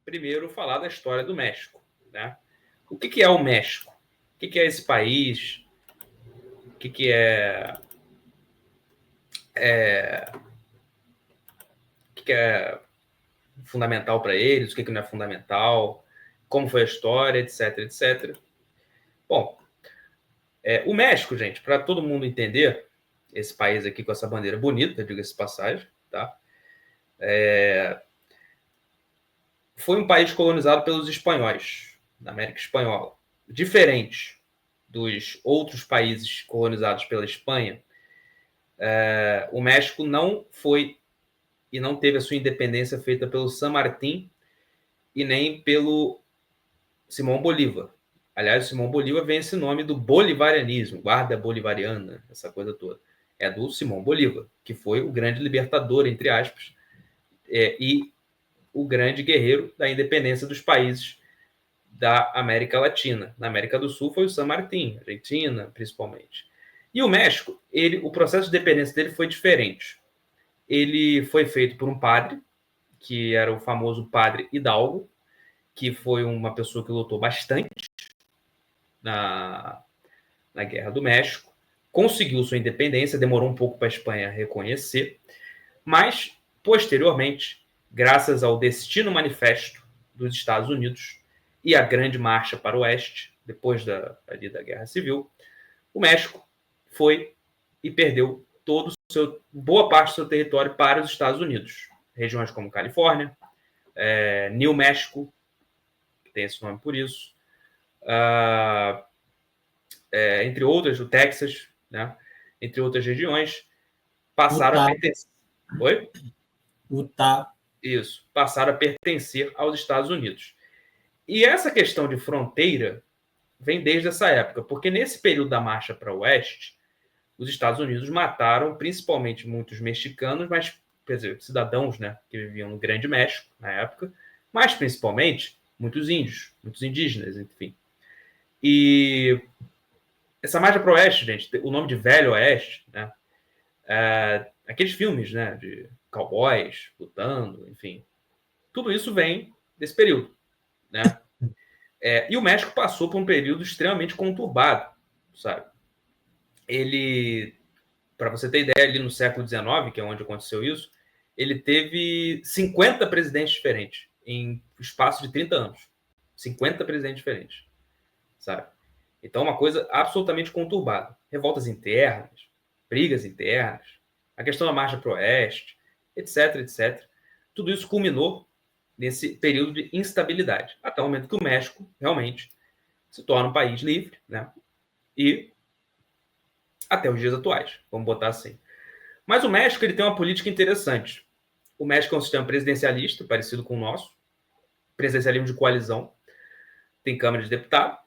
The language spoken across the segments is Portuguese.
primeiro falar da história do México, né? O que é o México? O que é esse país? O que é fundamental para eles? O que não é fundamental? Como foi a história, etc, etc. Bom, o México, gente, para todo mundo entender, esse país aqui com essa bandeira bonita, diga-se de passagem, tá? Foi um país colonizado pelos espanhóis, da América Espanhola. Diferente dos outros países colonizados pela Espanha, o México não foi e não teve a sua independência feita pelo San Martín e nem pelo Simão Bolívar. Aliás, o Simão Bolívar vem esse nome do bolivarianismo, guarda bolivariana, essa coisa toda. É do Simão Bolívar, que foi o grande libertador, entre aspas, e o grande guerreiro da independência dos países da América Latina. Na América do Sul foi o San Martín, Argentina, principalmente. E o México, o processo de independência dele foi diferente. Ele foi feito por um padre, que era o famoso padre Hidalgo, que foi uma pessoa que lutou bastante na Guerra do México, conseguiu sua independência, demorou um pouco para a Espanha reconhecer, mas, posteriormente, graças ao Destino Manifesto dos Estados Unidos e a Grande Marcha para o Oeste, depois da Guerra Civil, o México foi e perdeu boa parte do seu território para os Estados Unidos. Regiões como Califórnia, New México, que tem esse nome por isso, entre outras, o Texas, né? Entre outras regiões, passaram a pertencer. Oi? Utah. Isso, passaram a pertencer aos Estados Unidos. E essa questão de fronteira vem desde essa época, porque nesse período da marcha para o oeste, os Estados Unidos mataram principalmente muitos mexicanos, mas, quer dizer, cidadãos, né, que viviam no Grande México na época, mas principalmente muitos índios, muitos indígenas, enfim. E essa marcha para o oeste, gente, o nome de Velho Oeste, né, aqueles filmes, né, de cowboys lutando, enfim, tudo isso vem desse período, né? E o México passou por um período extremamente conturbado, sabe? Ele, para você ter ideia, ali no século XIX, que é onde aconteceu isso, ele teve 50 presidentes diferentes em espaço de 30 anos. 50 presidentes diferentes, sabe? Então, uma coisa absolutamente conturbada. Revoltas internas, brigas internas, a questão da marcha para o oeste, etc, etc. Tudo isso culminou nesse período de instabilidade, até o momento que o México realmente se torna um país livre, né? E até os dias atuais, vamos botar assim. Mas o México ele tem uma política interessante. O México é um sistema presidencialista, parecido com o nosso, presidencialismo de coalizão. Tem Câmara de Deputado,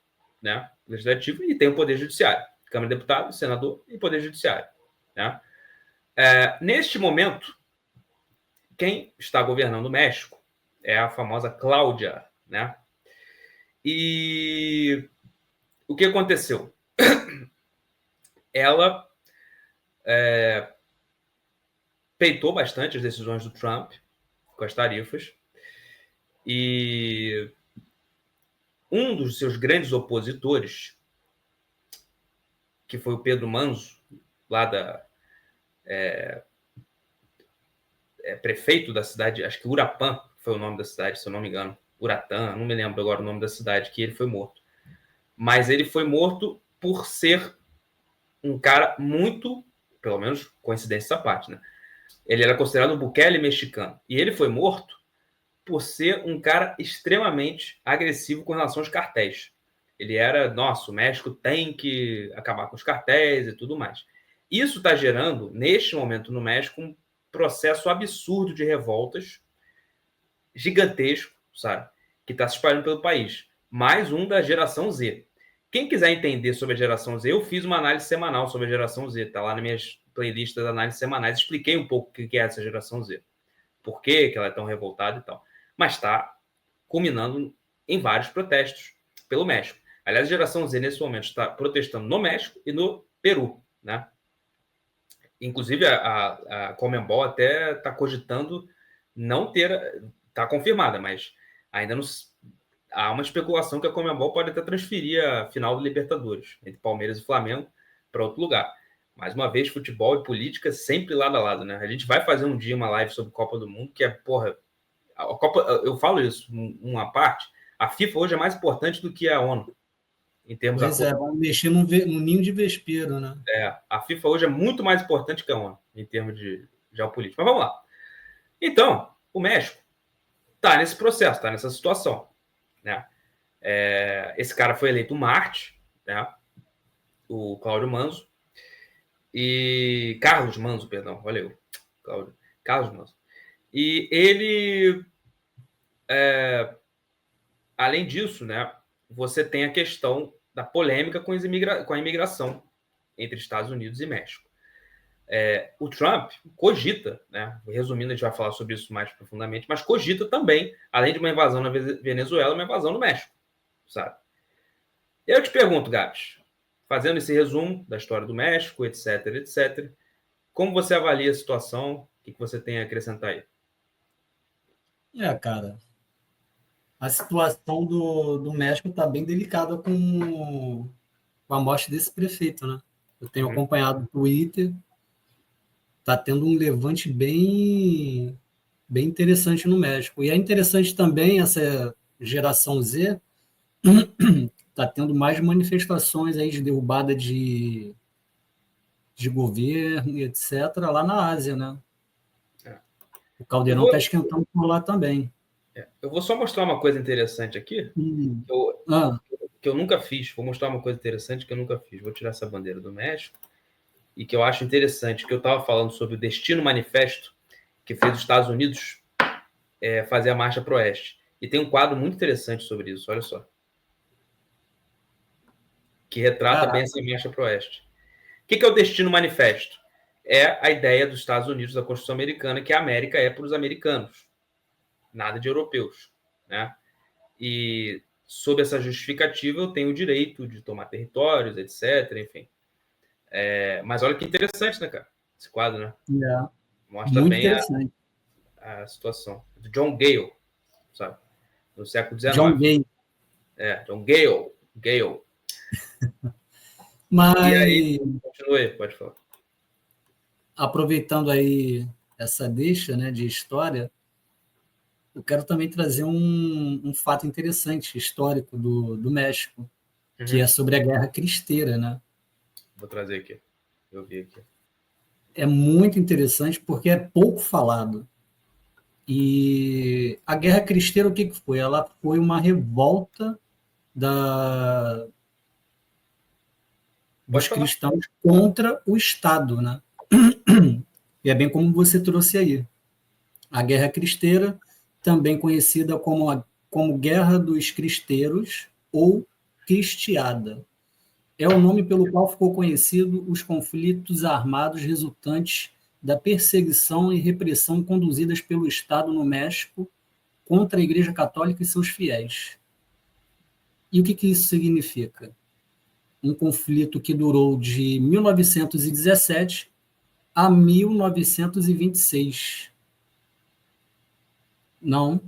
né, legislativo, e tem o Poder Judiciário. Câmara de Deputado, Senador e Poder Judiciário. Né? Neste momento, quem está governando o México é a famosa Cláudia. Né? E o que aconteceu? Ela peitou bastante as decisões do Trump com as tarifas e um dos seus grandes opositores, que foi o Pedro Manzo, lá prefeito da cidade, acho que Urapã foi o nome da cidade, se eu não me engano, Uratã, não me lembro agora o nome da cidade, que ele foi morto. Mas ele foi morto por ser um cara muito, pelo menos coincidência essa parte, né? Ele era considerado o Bukele mexicano. E ele foi morto por ser um cara extremamente agressivo com relação aos cartéis. Ele era, nossa, o México tem que acabar com os cartéis e tudo mais. Isso está gerando, neste momento no México, um processo absurdo de revoltas, gigantesco, sabe? Que está se espalhando pelo país. Mais um da geração Z. Quem quiser entender sobre a geração Z, eu fiz uma análise semanal sobre a geração Z. Está lá nas minhas playlists das análises semanais. Expliquei um pouco o que é essa geração Z. Por que ela é tão revoltada e tal. Mas está culminando em vários protestos pelo México. Aliás, a geração Z, nesse momento, está protestando no México e no Peru. Né? Inclusive, a Conmebol até está cogitando não ter... Está confirmada, mas Ainda não há uma especulação que a Conmebol pode até transferir a final do Libertadores entre Palmeiras e Flamengo para outro lugar. Mais uma vez, futebol e política sempre lado a lado, né? A gente vai fazer um dia uma live sobre Copa do Mundo, que é, porra, a Copa, eu falo isso, uma parte, a FIFA hoje é mais importante do que a ONU, em termos Pois é, vamos mexer no ninho de vespeiro, né? a FIFA hoje é muito mais importante que a ONU, em termos de geopolítica. Mas vamos lá. Então, o México está nesse processo, está nessa situação, né? Esse cara foi eleito Marte, né? O Cláudio Manzo, e Carlos Manzo, perdão, olha eu, Cláudio, Carlos Manzo. E ele, além disso, né, você tem a questão da polêmica com a imigração entre Estados Unidos e México. O Trump cogita, né, resumindo, a gente vai falar sobre isso mais profundamente, mas cogita também, além de uma invasão na Venezuela, uma invasão no México, sabe? E eu te pergunto, Gabs, fazendo esse resumo da história do México, etc, etc, como você avalia a situação? O que você tem a acrescentar aí? Cara, a situação do México está bem delicada com a morte desse prefeito, né? Eu tenho acompanhado o Twitter, está tendo um levante bem interessante no México. E é interessante também essa geração Z, está tendo mais manifestações aí de derrubada de governo, etc., lá na Ásia, né? O caldeirão está esquentando por lá também. Eu vou só mostrar uma coisa interessante aqui, que eu nunca fiz. Vou mostrar uma coisa interessante que eu nunca fiz. Vou tirar essa bandeira do México, e que eu acho interessante, que eu estava falando sobre o Destino Manifesto, que fez os Estados Unidos fazer a marcha para o oeste. E tem um quadro muito interessante sobre isso, olha só. Que retrata bem essa marcha para o oeste. O que é o Destino Manifesto? É a ideia dos Estados Unidos, da Constituição Americana, que a América é para os americanos, nada de europeus, né? E sob essa justificativa eu tenho o direito de tomar territórios, etc, enfim. Mas olha que interessante, né, cara? Esse quadro, né? Mostra muito bem interessante. a situação. Do John Gale, sabe? No século XIX. John Gale. John Gale. Gale. Mas, e aí, continue, pode falar. Aproveitando aí essa deixa, né, de história, eu quero também trazer um fato interessante, histórico do México, que é sobre a Guerra Cristeira, né? Vou trazer aqui. Eu vi aqui. É muito interessante porque é pouco falado. E a Guerra Cristeira, o que foi? Ela foi uma revolta dos cristãos contra o Estado, né? E é bem como você trouxe aí. A Guerra Cristeira, também conhecida como Guerra dos Cristeiros ou Cristiada, é o nome pelo qual ficou conhecido os conflitos armados resultantes da perseguição e repressão conduzidas pelo Estado no México contra a Igreja Católica e seus fiéis. E o que isso significa? Um conflito que durou de 1917 a 1926. Não.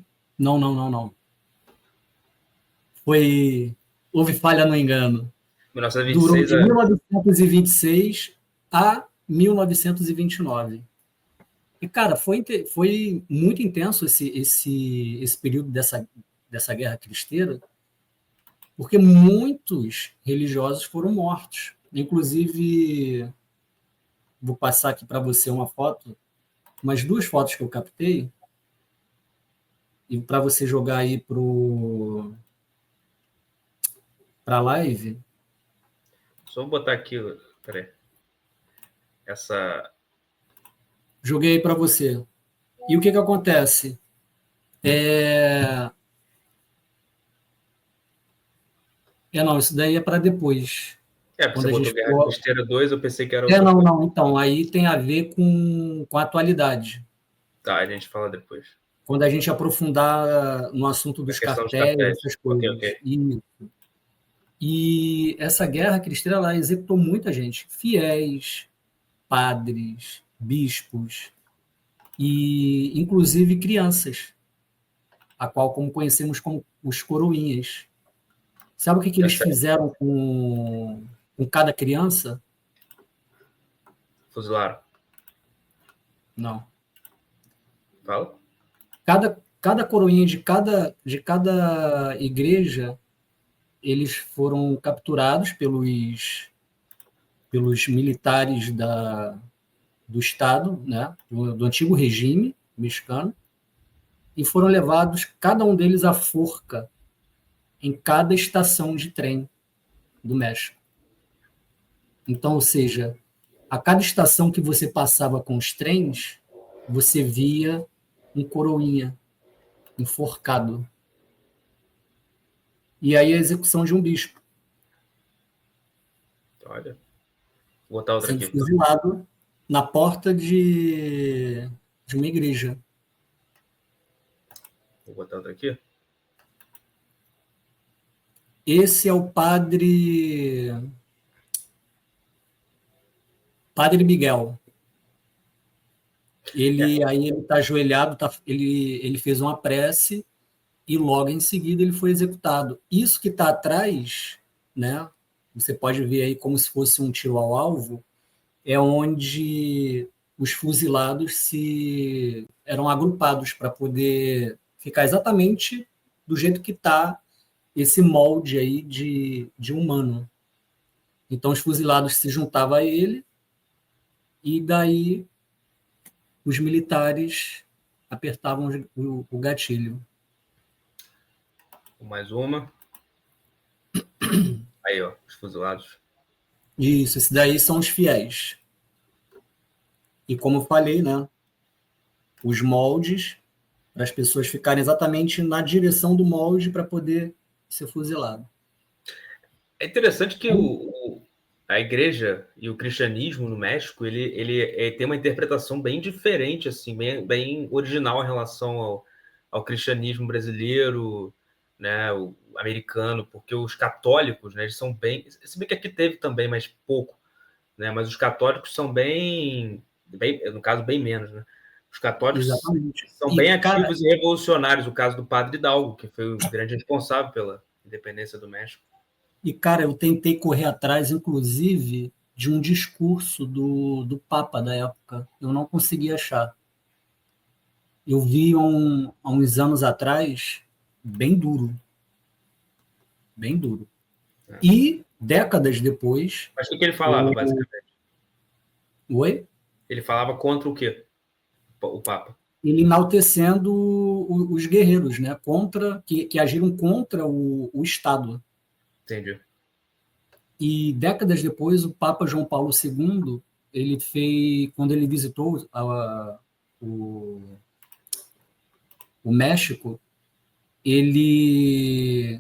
Houve falha no engano. 1926 durou de 1926 a 1929. E, cara, foi muito intenso esse período dessa guerra cristeira, porque muitos religiosos foram mortos. Inclusive, vou passar aqui para você uma foto, umas 2 fotos que eu captei, e para você jogar aí para a live. Só vou botar aqui, peraí. Joguei aí para você. E o que acontece? Não, isso daí é para depois. Porque você botou Guerra Cristeira 2, eu pensei que era não. Então, aí tem a ver com a atualidade. Tá, a gente fala depois. Quando a gente aprofundar no assunto dos cartéis, essas coisas. Okay. E essa guerra cristã, ela executou muita gente. Fiéis, padres, bispos e, inclusive, crianças. a qual como conhecemos como os coroinhas. Sabe o que eles fizeram com cada criança? Fuzilaram. Não. Fala. Cada coroinha de cada igreja, eles foram capturados pelos militares do Estado, né, do antigo regime mexicano, e foram levados, cada um deles, à forca em cada estação de trem do México. Então, ou seja, a cada estação que você passava com os trens, você via um coroinha enforcado. E aí a execução de um bispo. Olha. Vou botar outra sendo aqui. fuzilado na porta de uma igreja. Vou botar outra aqui. Esse é o Padre Miguel. Aí ele está ajoelhado, ele fez uma prece e logo em seguida ele foi executado. Isso que está atrás, né? Você pode ver aí como se fosse um tiro ao alvo, é onde os fuzilados eram agrupados para poder ficar exatamente do jeito que está esse molde aí de humano. Então os fuzilados se juntavam a ele e daí os militares apertavam o gatilho. Mais uma. Aí, ó, os fuzilados. Isso, esses daí são os fiéis. E como eu falei, né, os moldes, para as pessoas ficarem exatamente na direção do molde para poder ser fuzilado. É interessante que a igreja e o cristianismo no México, ele tem uma interpretação bem diferente, assim, bem original em relação ao cristianismo brasileiro, né, o americano, porque os católicos, né, eles são bem... Se bem que aqui teve também, mas pouco, né, mas os católicos são bem, no caso, bem menos, né? Os católicos são bem ativos e revolucionários, o caso do Padre Hidalgo, que foi o grande responsável pela independência do México. E, cara, eu tentei correr atrás, inclusive, de um discurso do Papa da época. Eu não consegui achar. Eu vi há uns anos atrás, bem duro. Bem duro. E, décadas depois... Mas o que ele falava, basicamente? Oi? Ele falava contra o quê? O Papa? Ele enaltecendo os guerreiros, né? Que agiram contra o Estado. Entendi. E décadas depois, o Papa João Paulo II, quando ele visitou o México, ele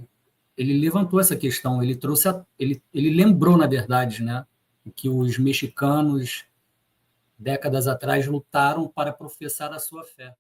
levantou essa questão, ele lembrou, na verdade, né, que os mexicanos, décadas atrás, lutaram para professar a sua fé.